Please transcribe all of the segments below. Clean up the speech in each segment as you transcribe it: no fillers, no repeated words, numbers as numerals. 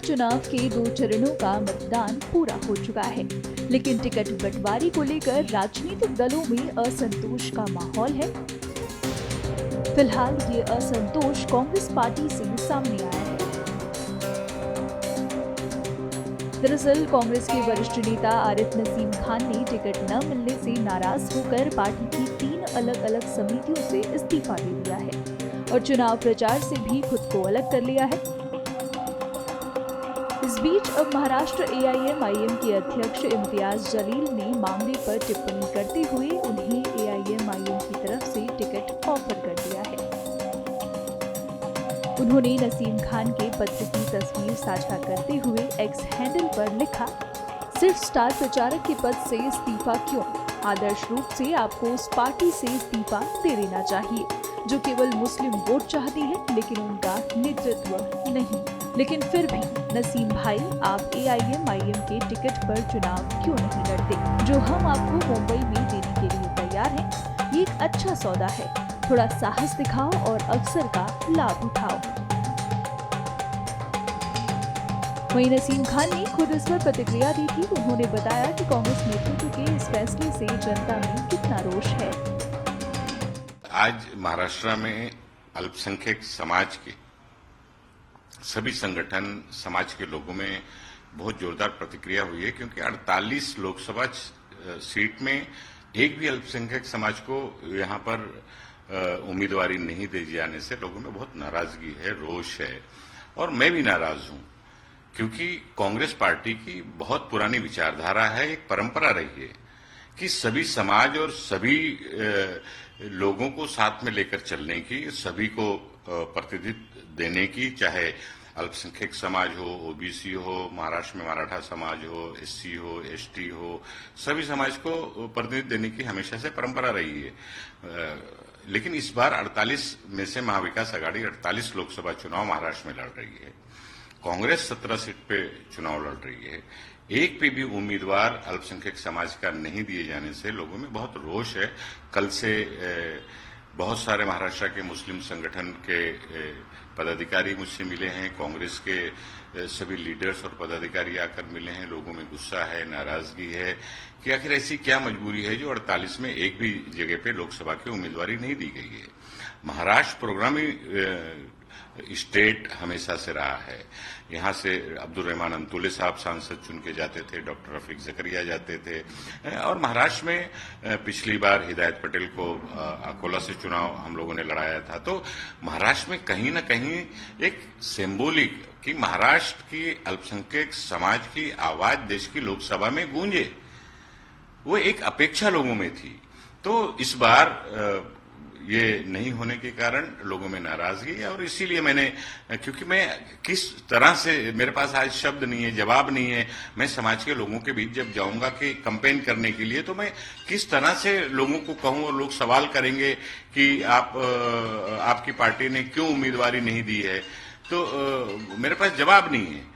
चुनाव के 2 चरणों का मतदान पूरा हो चुका है, लेकिन टिकट बंटवारे को लेकर राजनीतिक दलों में असंतोष का माहौल है। फिलहाल ये असंतोष कांग्रेस पार्टी से सामने आया है। दरअसल कांग्रेस के वरिष्ठ नेता आरिफ नसीम खान ने टिकट न मिलने से नाराज होकर पार्टी की 3 अलग-अलग समितियों से इस्तीफा दे दिया है और चुनाव प्रचार से भी खुद को अलग कर लिया है। इस बीच अब महाराष्ट्र AIM-IM के अध्यक्ष इम्तियाज जलील ने मामले पर टिप्पणी करते हुए उन्हें AIM-IM की तरफ से टिकट ऑफर कर दिया है। उन्होंने नसीम खान के पत्र की तस्वीर साझा करते हुए एक्स हैंडल पर लिखा, सिर्फ स्टार प्रचारक के पद से इस्तीफा क्यों? आदर्श रूप से आपको उस पार्टी से इस्तीफा दे देना चाहिए जो केवल मुस्लिम वोट चाहती है, लेकिन उनका नेतृत्व नहीं। लेकिन फिर भी नसीम भाई, आप AIM-IM के टिकट पर चुनाव क्यों नहीं लड़ते? जो हम आपको मुंबई में देने के लिए तैयार हैं, ये एक अच्छा सौदा है। थोड़ा साहस दिखाओ और अवसर का लाभ उठाओ। वहीं नसीम खान ने खुद इस पर प्रतिक्रिया दी थी। उन्होंने बताया कि कांग्रेस नेतृत्व के इस फैसले से जनता में कितना रोष है। आज महाराष्ट्र में अल्पसंख्यक समाज के सभी संगठन, समाज के लोगों में बहुत जोरदार प्रतिक्रिया हुई है, क्योंकि 48 लोकसभा सीट में एक भी अल्पसंख्यक समाज को यहां पर उम्मीदवारी नहीं दे जाने से लोगों में बहुत नाराजगी है, रोष है। और मैं भी नाराज हूं, क्योंकि कांग्रेस पार्टी की बहुत पुरानी विचारधारा है, एक परंपरा रही है कि सभी समाज और सभी लोगों को साथ में लेकर चलने की, सभी को प्रतिनिधित्व देने की, चाहे अल्पसंख्यक समाज हो, OBC हो, महाराष्ट्र में मराठा समाज हो, SC हो, ST हो, सभी समाज को प्रतिनिधित्व देने की हमेशा से परंपरा रही है। लेकिन इस बार 48 में से महाविकास आघाड़ी 48 लोकसभा चुनाव महाराष्ट्र में लड़ रही है। कांग्रेस 17 सीट पे चुनाव लड़ रही है। एक पे भी उम्मीदवार अल्पसंख्यक समाज का नहीं दिए जाने से लोगों में बहुत रोष है। कल से बहुत सारे महाराष्ट्र के मुस्लिम संगठन के पदाधिकारी मुझसे मिले हैं, कांग्रेस के सभी लीडर्स और पदाधिकारी आकर मिले हैं। लोगों में गुस्सा है, नाराजगी है कि आखिर ऐसी क्या मजबूरी है जो 48 में एक भी जगह पे लोकसभा की उम्मीदवारी नहीं दी गई है। महाराष्ट्र प्रोग्रामी स्टेट हमेशा से रहा है। यहाँ से अब्दुल रहमान अंतुले साहब सांसद चुन के जाते थे, डॉक्टर रफीक जकरिया जाते थे, और महाराष्ट्र में पिछली बार हिदायत पटेल को अकोला से चुनाव हम लोगों ने लड़ाया था। तो महाराष्ट्र में कहीं न कहीं एक सिंबॉलिक कि महाराष्ट्र की अल्पसंख्यक समाज की आवाज देश की लोकसभा में गूंजे, वो एक अपेक्षा लोगों में थी। तो इस बार ये नहीं होने के कारण लोगों में नाराजगी है, और इसीलिए मैंने, क्योंकि मैं किस तरह से, मेरे पास आज शब्द नहीं है, जवाब नहीं है, मैं समाज के लोगों के बीच जब जाऊंगा कि कैंपेन करने के लिए, तो मैं किस तरह से लोगों को कहूं, और लोग सवाल करेंगे कि आपकी पार्टी ने क्यों उम्मीदवारी नहीं दी है, तो मेरे पास जवाब नहीं है।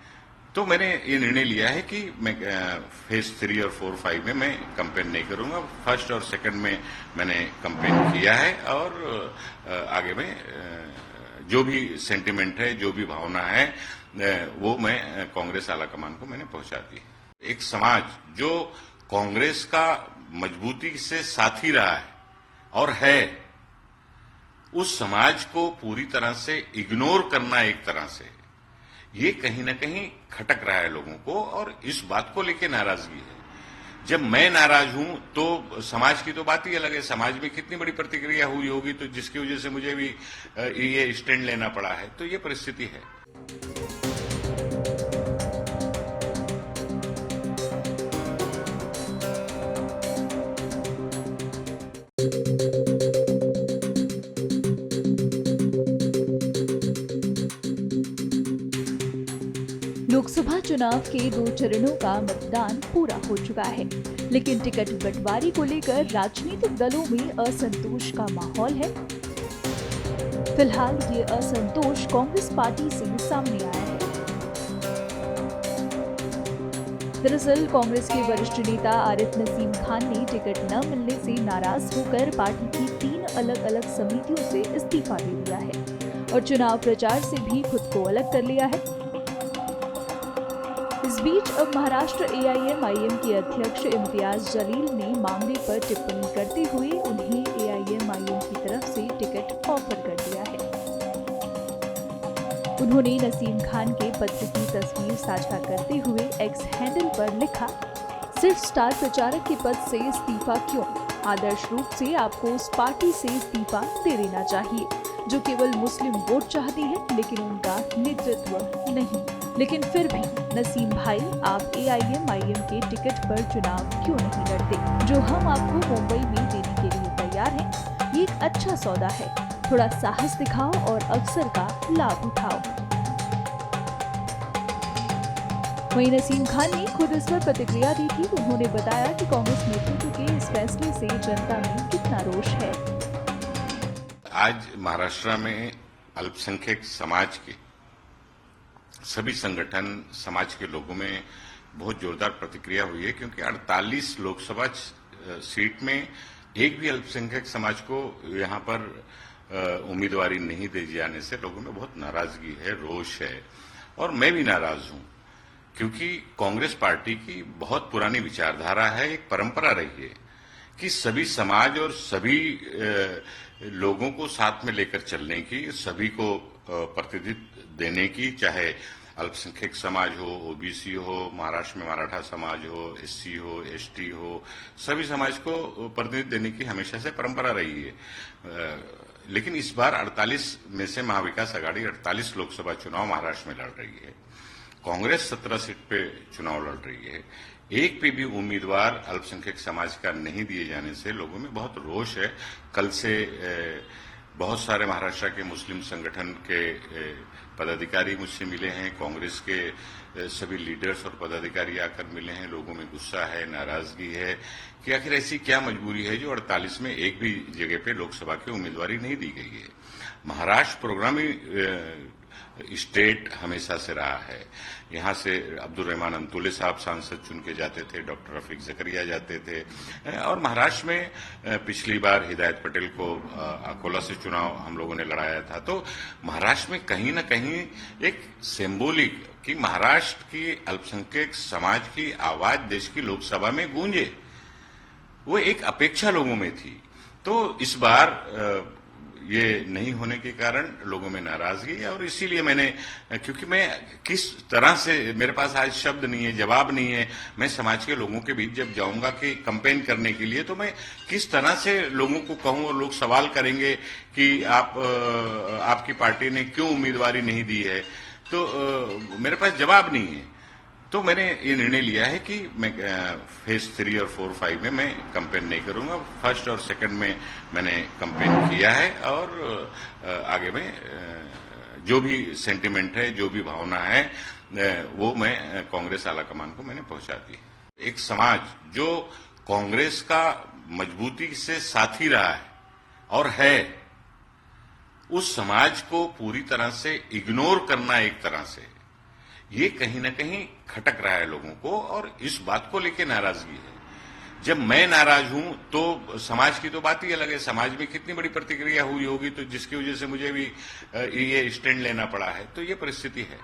तो मैंने ये निर्णय लिया है कि मैं फेज 3 और 4, 5 में मैं कैंपेन नहीं करूंगा। फर्स्ट और सेकंड में मैंने कैंपेन किया है, और आगे में जो भी सेंटिमेंट है, जो भी भावना है, वो मैं कांग्रेस आलाकमान को मैंने पहुंचा दी। एक समाज जो कांग्रेस का मजबूती से साथी रहा है और है, उस समाज को पूरी तरह से इग्नोर करना, एक तरह से ये कहीं न कहीं खटक रहा है लोगों को, और इस बात को लेकर नाराजगी है। जब मैं नाराज हूं तो समाज की तो बात ही अलग है। समाज में कितनी बड़ी प्रतिक्रिया हुई होगी, तो जिसकी वजह से मुझे भी ये स्टैंड लेना पड़ा है। तो ये परिस्थिति है। लोकसभा चुनाव के 2 चरणों का मतदान पूरा हो चुका है, लेकिन टिकट बंटवारे को लेकर राजनीतिक दलों में असंतोष का माहौल है। फिलहाल ये असंतोष कांग्रेस पार्टी से सामने आया है। दरअसल कांग्रेस के वरिष्ठ नेता आरिफ नसीम खान ने टिकट न मिलने से नाराज होकर पार्टी की 3 अलग-अलग समितियों से इस्तीफा दे दिया है और चुनाव प्रचार से भी खुद को अलग कर लिया है। इस बीच अब महाराष्ट्र AIM-IM के अध्यक्ष इम्तियाज जलील ने मामले पर टिप्पणी करते हुए उन्हें AIM-IM की तरफ से टिकट ऑफर कर दिया है। उन्होंने नसीम खान के पत्र की तस्वीर साझा करते हुए एक्स हैंडल पर लिखा, सिर्फ स्टार प्रचारक के पद से इस्तीफा क्यों? आदर्श रूप से आपको उस पार्टी से इस्तीफा दे देना चाहिए जो केवल मुस्लिम वोट चाहती है लेकिन उनका नेतृत्व नहीं। लेकिन फिर भी नसीम भाई, आप AIM-IM के टिकट पर चुनाव क्यों नहीं लड़ते? जो हम आपको मुंबई में देने के लिए तैयार हैं, ये एक अच्छा सौदा है। थोड़ा साहस दिखाओ और अवसर का लाभ उठाओ। वहीं नसीम खान ने खुद इस पर प्रतिक्रिया दी थी। उन्होंने बताया कि कांग्रेस नेतृत्व के इस फैसले से जनता में कितना रोष है। आज महाराष्ट्र में अल्पसंख्यक समाज के सभी संगठन, समाज के लोगों में बहुत जोरदार प्रतिक्रिया हुई है, क्योंकि 48 लोकसभा सीट में एक भी अल्पसंख्यक समाज को यहां पर उम्मीदवारी नहीं दी जाने से लोगों में बहुत नाराजगी है, रोष है। और मैं भी नाराज हूं, क्योंकि कांग्रेस पार्टी की बहुत पुरानी विचारधारा है, एक परंपरा रही है कि सभी समाज और सभी लोगों को साथ में लेकर चलने की, सभी को प्रतिनिधित्व देने की, चाहे अल्पसंख्यक समाज हो, OBC हो, महाराष्ट्र में मराठा समाज हो, SC हो, ST हो, सभी समाज को प्रतिनिधित्व देने की हमेशा से परंपरा रही है। लेकिन इस बार 48 में से महाविकास आघाड़ी 48 लोकसभा चुनाव महाराष्ट्र में लड़ रही है। कांग्रेस 17 सीट पे चुनाव लड़ रही है। एक पे भी उम्मीदवार अल्पसंख्यक समाज का नहीं दिए जाने से लोगों में बहुत रोष है। कल से बहुत सारे महाराष्ट्र के मुस्लिम संगठन के पदाधिकारी मुझसे मिले हैं, कांग्रेस के सभी लीडर्स और पदाधिकारी आकर मिले हैं। लोगों में गुस्सा है, नाराजगी है कि आखिर ऐसी क्या मजबूरी है जो 48 में एक भी जगह पे लोकसभा की उम्मीदवारी नहीं दी गई है। महाराष्ट्र प्रोग्रामी स्टेट हमेशा से रहा है। यहां से अब्दुल रहमान अंतुले साहब सांसद चुन के जाते थे, डॉक्टर रफीक जकरिया जाते थे, और महाराष्ट्र में पिछली बार हिदायत पटेल को अकोला से चुनाव हम लोगों ने लड़ाया था। तो महाराष्ट्र में कहीं न कहीं एक सिंबॉलिक कि महाराष्ट्र की अल्पसंख्यक समाज की आवाज देश की लोकसभा में गूंजे, वो एक अपेक्षा लोगों में थी। तो इस बार ये नहीं होने के कारण लोगों में नाराजगी है, और इसीलिए मैंने, क्योंकि मैं किस तरह से, मेरे पास आज शब्द नहीं है, जवाब नहीं है, मैं समाज के लोगों के बीच जब जाऊंगा कि कैंपेन करने के लिए, तो मैं किस तरह से लोगों को कहूं, और लोग सवाल करेंगे कि आपकी पार्टी ने क्यों उम्मीदवारी नहीं दी है, तो मेरे पास जवाब नहीं है। तो मैंने ये निर्णय लिया है कि मैं फेज 3 और 4, 5 में मैं कैंपेन नहीं करूंगा। फर्स्ट और सेकंड में मैंने कैंपेन किया है, और आगे में जो भी सेंटिमेंट है, जो भी भावना है, वो मैं कांग्रेस आलाकमान को मैंने पहुंचा दी। एक समाज जो कांग्रेस का मजबूती से साथी रहा है और है, उस समाज को पूरी तरह से इग्नोर करना, एक तरह से ये कहीं न कहीं खटक रहा है लोगों को, और इस बात को लेकर नाराजगी है। जब मैं नाराज हूं तो समाज की तो बात ही अलग है। समाज में कितनी बड़ी प्रतिक्रिया हुई होगी, तो जिसकी वजह से मुझे भी ये स्टैंड लेना पड़ा है। तो ये परिस्थिति है।